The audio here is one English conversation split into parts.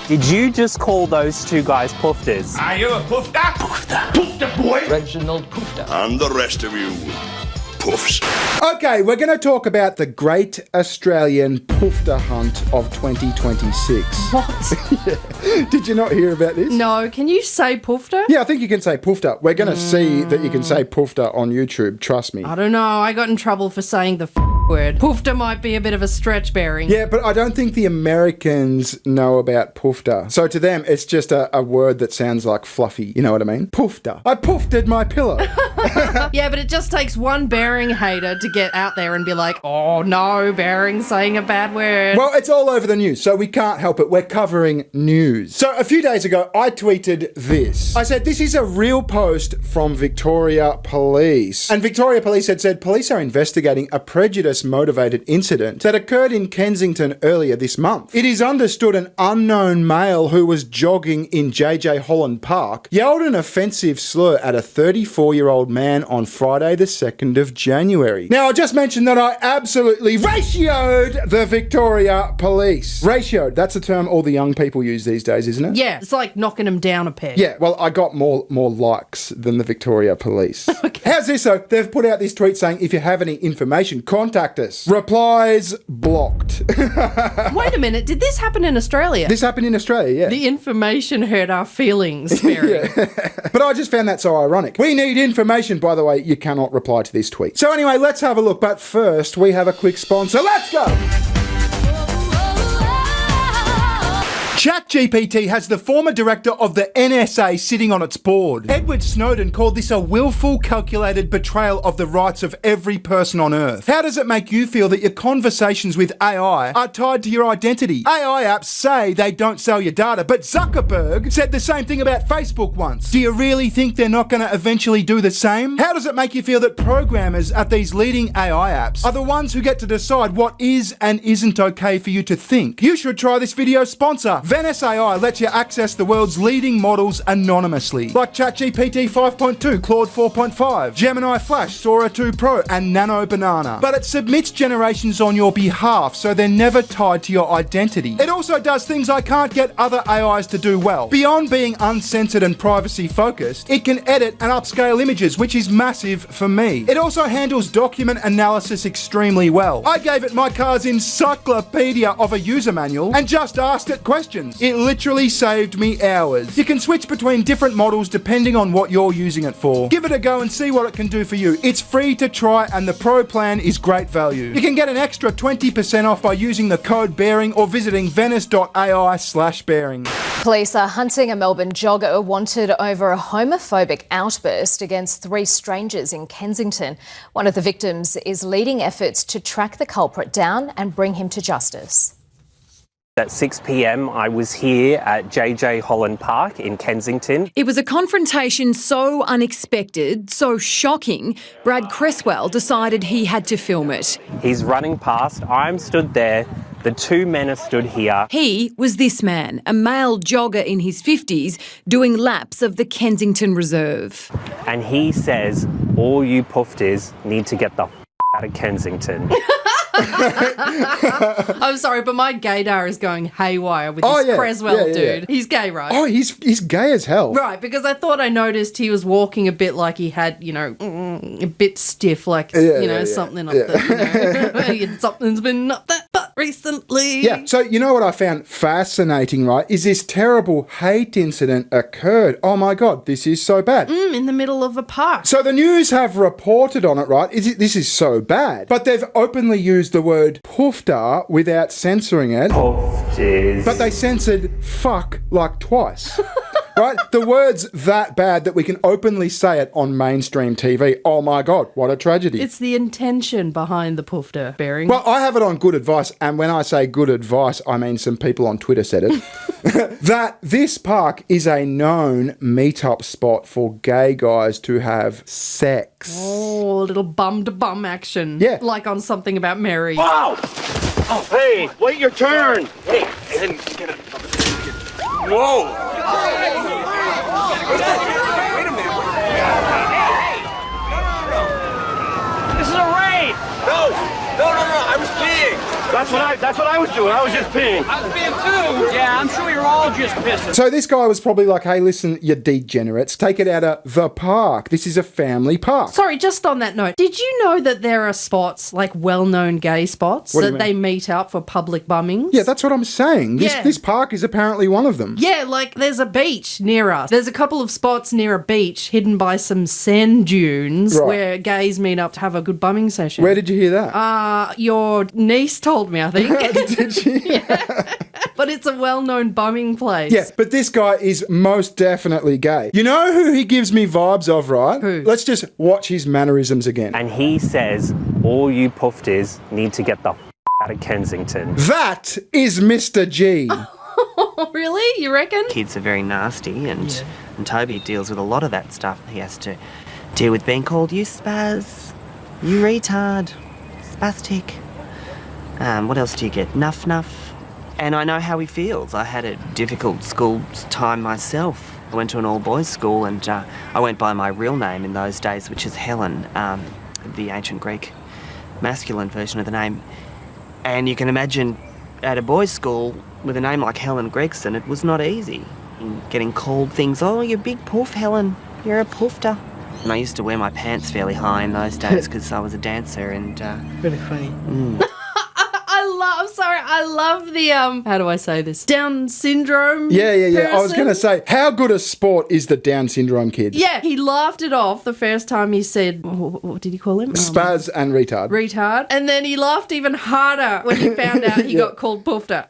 Did you just call those two guys poofters? Are you a poofter? Poofter. Poofter boy? Reginald Poofter. And the rest of you, poofs. Okay, we're going to talk about the Great Australian Poofter Hunt of 2026. What? Yeah. Did you not hear about this? No, can you say poofter? Yeah, I think you can say poofter. We're going to see that you can say poofter on YouTube, trust me. I don't know, I got in trouble for saying the word. Poofter might be a bit of a stretch, bearing. Yeah, but I don't think the Americans know about poofter. So to them, it's just a word that sounds like fluffy. You know what I mean? Poofter. I poofted my pillow. Yeah, but it just takes one bearing hater to get out there and be like, oh no, bearing's saying a bad word. Well, it's all over the news, so we can't help it. We're covering news. So a few days ago, I tweeted this. I said, this is a real post from Victoria Police. And Victoria Police had said, police are investigating a prejudice-motivated incident that occurred in Kensington earlier this month. It is understood an unknown male who was jogging in JJ Holland Park yelled an offensive slur at a 34-year-old man on Friday the 2nd of January. Now, I just mentioned that I absolutely ratioed the Victoria Police. Ratioed, that's a term all the young people use these days, isn't it? Yeah, it's like knocking them down a peg. Yeah, well, I got more likes than the Victoria Police. Okay. How's this though? They've put out this tweet saying, if you have any information, contact us. Replies blocked. Wait a minute, did this happen in Australia? This happened in Australia, yeah. The information hurt our feelings, Mary. But I just found that so ironic. We need information. By the way, you cannot reply to this tweet. So anyway, let's have a look. But first, we have a quick sponsor. Let's go! ChatGPT has the former director of the NSA sitting on its board. Edward Snowden called this a willful, calculated betrayal of the rights of every person on Earth. How does it make you feel that your conversations with AI are tied to your identity? AI apps say they don't sell your data, but Zuckerberg said the same thing about Facebook once. Do you really think they're not going to eventually do the same? How does it make you feel that programmers at these leading AI apps are the ones who get to decide what is and isn't okay for you to think? You should try this video's sponsor. Venice AI lets you access the world's leading models anonymously, like ChatGPT 5.2, Claude 4.5, Gemini Flash, Sora 2 Pro, and Nano Banana. But it submits generations on your behalf, so they're never tied to your identity. It also does things I can't get other AIs to do well. Beyond being uncensored and privacy focused, it can edit and upscale images, which is massive for me. It also handles document analysis extremely well. I gave it my car's encyclopedia of a user manual and just asked it questions. It literally saved me hours. You can switch between different models depending on what you're using it for. Give it a go and see what it can do for you. It's free to try and the Pro plan is great value. You can get an extra 20% off by using the code bearing or visiting venice.ai/bearing. Police are hunting a Melbourne jogger wanted over a homophobic outburst against 3 strangers in Kensington. One of the victims is leading efforts to track the culprit down and bring him to justice. At 6 p.m, I was here at JJ Holland Park in Kensington. It was a confrontation so unexpected, so shocking, Brad Cresswell decided he had to film it. He's running past, I'm stood there, the 2 men are stood here. He was this man, a male jogger in his 50s, doing laps of the Kensington Reserve. And he says, all you poofters need to get the out of Kensington. I'm sorry, but my gaydar is going haywire with this Creswell dude. Yeah. He's gay, right? Oh, he's gay as hell. Right, because I thought I noticed he was walking a bit like he had, a bit stiff, like, something up there. Something's been up that butt recently. Yeah, so you know what I found fascinating, right, is this terrible hate incident occurred. Oh my God, this is so bad. In the middle of a park. So the news have reported on it, right? This is so bad. But they've openly used the word poofter without censoring it. Poofters. But they censored fuck like twice. Right? The word's that bad that we can openly say it on mainstream TV. Oh my God, what a tragedy. It's the intention behind the poofter, bearing. Well, I have it on good advice, and when I say good advice, I mean some people on Twitter said it, that this park is a known meetup spot for gay guys to have sex. Oh, a little bum-to-bum action. Yeah. Like on Something About Mary. Wow! Oh, hey, wait your turn. Hey, and then get it. Whoa! Wait a minute. Hey! This is a raid! No! I was peeing. That's what I was doing. I was just peeing. I was peeing too. Yeah, I'm sure you're all just pissing. So this guy was probably like, hey, listen, you degenerates, take it out of the park. This is a family park. Sorry, just on that note, did you know that there are spots, like well-known gay spots, What do you that mean? they meet up for public bummings? Yeah, that's what I'm saying. Yeah. This park is apparently one of them. Yeah, like there's a beach near us. There's a couple of spots near a beach hidden by some sand dunes Right. where gays meet up to have a good bumming session. Where did you hear that? Your niece told me, I think. Did she? But it's a well-known bumming place. Yeah, but this guy is most definitely gay. You know who he gives me vibes of, right? Who? Let's just watch his mannerisms again. And he says, all you poofters need to get the out of Kensington. That is Mr. G. Oh, really? You reckon? Kids are very nasty, and Toby deals with a lot of that stuff. He has to deal with being called you spaz, you retard, spastic. What else do you get? Nuff. And I know how he feels. I had a difficult school time myself. I went to an all-boys school, and I went by my real name in those days, which is Helen, the ancient Greek masculine version of the name. And you can imagine at a boys' school with a name like Helen Gregson, it was not easy. Getting called things, oh, you're a big poof, Helen, you're a poofter. And I used to wear my pants fairly high in those days because I was a dancer and... Really funny. I love the, how do I say this? Down syndrome Yeah. I was person. going to say, how good a sport is the Down syndrome kid? Yeah, he laughed it off the first time he said, what did he call him? Spaz and retard. Retard. And then he laughed even harder when he found out he got called poofter.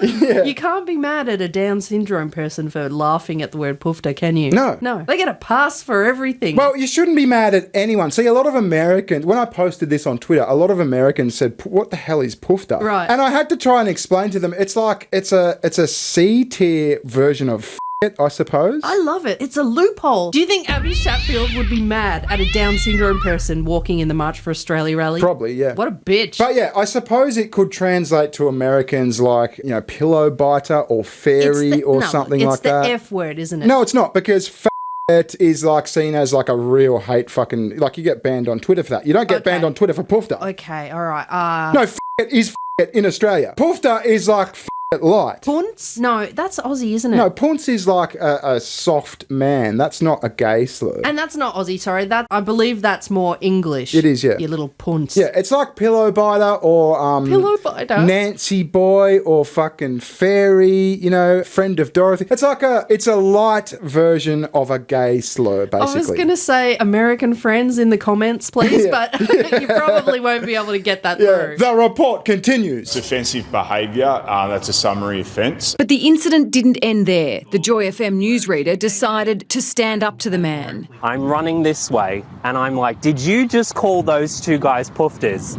You can't be mad at a Down syndrome person for laughing at the word poofter, can you? No. They get a pass for everything. Well, you shouldn't be mad at anyone. See, a lot of Americans, when I posted this on Twitter, a lot of Americans said, what the hell is poofter? Right. And I had to try and explain to them, it's like, it's a C-tier version of it, I suppose. I love it. It's a loophole. Do you think Abby Chatfield would be mad at a Down syndrome person walking in the March for Australia rally? Probably, yeah. What a bitch. But yeah, I suppose it could translate to Americans like, pillow biter or fairy something like that. It's the F word, isn't it? No, it's not, because it is like seen as like a real hate fucking, like you get banned on Twitter for that. You don't get banned on Twitter for poofter. Okay, all right. No, it is in Australia. Poofter is like light. Punts? No, that's Aussie, isn't it? No, punts is like a soft man. That's not a gay slur. And that's not Aussie, sorry. I believe that's more English. It is, yeah. You little punts. Yeah, it's like pillow biter or Pillow biter? Nancy boy or fucking fairy, friend of Dorothy. It's a light version of a gay slur, basically. I was going to say American friends in the comments, please, but you probably won't be able to get that through. The report continues. It's offensive behaviour. That's a summary offence. But the incident didn't end there. The Joy FM newsreader decided to stand up to the man. I'm running this way and I'm like, did you just call those two guys poofters?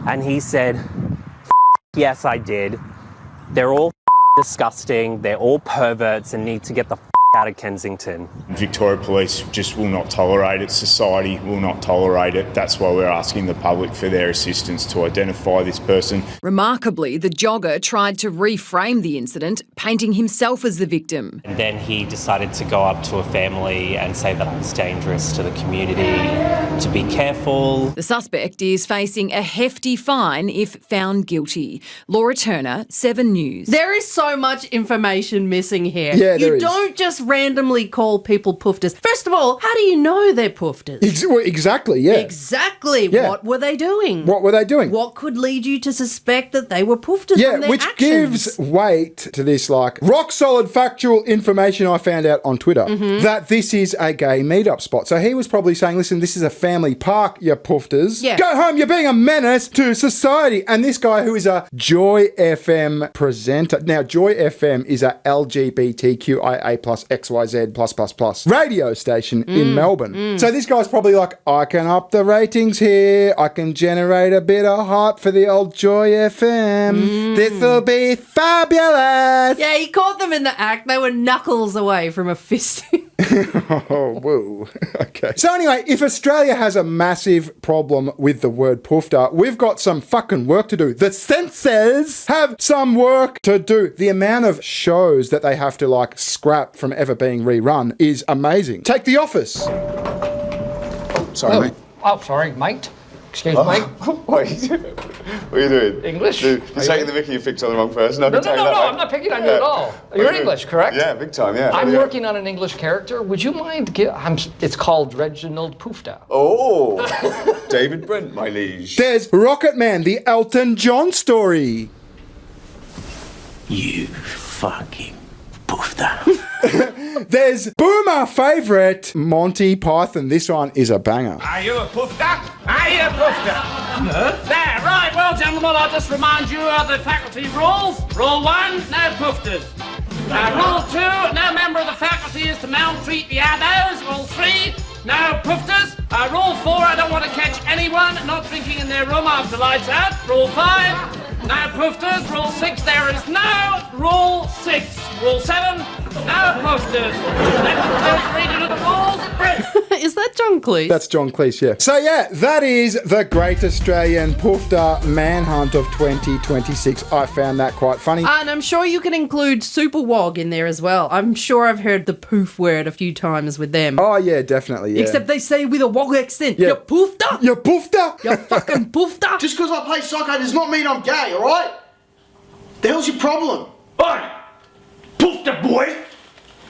And he said, yes, I did. They're all disgusting. They're all perverts and need to get the out of Kensington. Victoria Police just will not tolerate it. Society will not tolerate it. That's why we're asking the public for their assistance to identify this person. Remarkably, the jogger tried to reframe the incident, painting himself as the victim. And then he decided to go up to a family and say that I was dangerous to the community, to be careful. The suspect is facing a hefty fine if found guilty. Laura Turner, 7 News. There is so much information missing here. Yeah, there You is. don't just randomly call people poofters. First of all, how do you know they're poofters? Exactly, yeah. Exactly. Yeah. What were they doing? What were they doing? What could lead you to suspect that they were poofters from Yeah, their which actions? gives weight to this, like, rock-solid factual information I found out on Twitter, that this is a gay meetup spot. So he was probably saying, listen, this is a family park, you poofters. Yeah. Go home, you're being a menace to society. And this guy who is a Joy FM presenter. Now, Joy FM is a LGBTQIA plus XYZ plus radio station in Melbourne. So this guy's probably like, I can up the ratings here. I can generate a bit of hype for the old Joy FM. This will be fabulous. Yeah, he caught them in the act. They were knuckles away from a fisting. Oh, whoa. Okay. So anyway, if Australia has a massive problem with the word poofter, we've got some fucking work to do. The censors have some work to do. The amount of shows that they have to like scrap from ever being rerun is amazing. Take The Office. Sorry, mate. Oh, sorry, mate. Excuse me. Wait, what are you doing? English? You're taking the mickey you picked on the wrong person. No, I'm not picking on you at all. You're English, correct? Yeah, big time, yeah. I'm working on an English character. Would you mind? It's called Reginald Poofter. Oh, David Brent, my liege. There's Rocket Man, the Elton John story. You fucking poofter. There's Boomer favourite, Monty Python. This one is a banger. Are you a poofter? Are you a poofter? No. There, right. Well, gentlemen, I'll just remind you of the faculty rules. Rule 1, no poofters. Rule 2, no member of the faculty is to maltreat the others. Rule 3, no poofters. Rule 4, I don't want to catch anyone not drinking in their room after lights out. Rule 5, no poofters. Rule 6, there is no Rule 6. Rule 7, no poofters. Let's read it the rules. Is that John Cleese? That's John Cleese, yeah. So yeah, that is the Great Australian Poofter Man Hunt of 2026. I found that quite funny. And I'm sure you can include Super Wog in there as well. I'm sure I've heard the poof word a few times with them. Oh yeah, definitely, yeah. Except they say with a Wog accent. Yeah. You poofter? You poofter? You fucking poofter? Just because I play soccer does not mean I'm gay, alright? The hell's your problem? Oi! Poofter boy!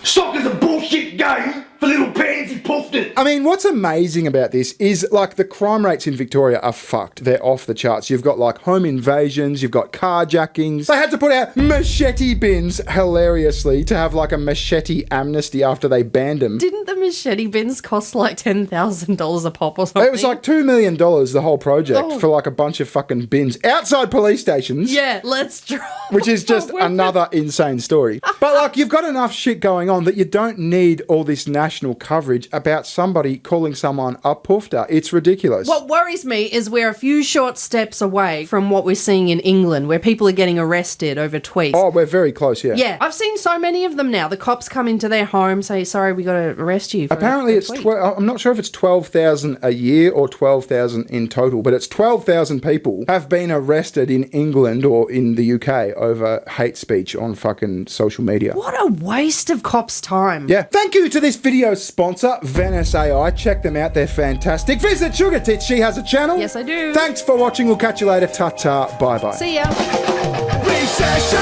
Soccer's a bullshit game for little pansy poofters. I mean, what's amazing about this is, like, the crime rates in Victoria are fucked. They're off the charts. You've got, like, home invasions, you've got carjackings. They had to put out machete bins, hilariously, to have, like, a machete amnesty after they banned them. Didn't the machete bins cost like $10,000 a pop or something? It was like $2 million, the whole project, for, like, a bunch of fucking bins outside police stations. Yeah, let's draw. Which is just another insane story. But, like, you've got enough shit going on that you don't need all this national coverage about somebody calling someone a poofter. It's ridiculous. What worries me is we're a few short steps away from what we're seeing in England, where people are getting arrested over tweets. Oh, we're very close, yeah. Yeah, I've seen so many of them now. The cops come into their home, say, sorry, we got to arrest you. Apparently it's, I'm not sure if it's 12,000 a year or 12,000 in total, but it's 12,000 people have been arrested in England or in the UK over hate speech on fucking social media. What a waste of cops' time. Yeah. Thank you to this video sponsor, Venice AI. Check them out, they're fantastic. Visit SugarTits, she has a channel. Yes, I do. Thanks for watching, we'll catch you later. Ta-ta, bye-bye. See ya. Recession,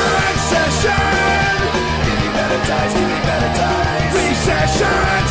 session. Give me better times, give me better times. Recession,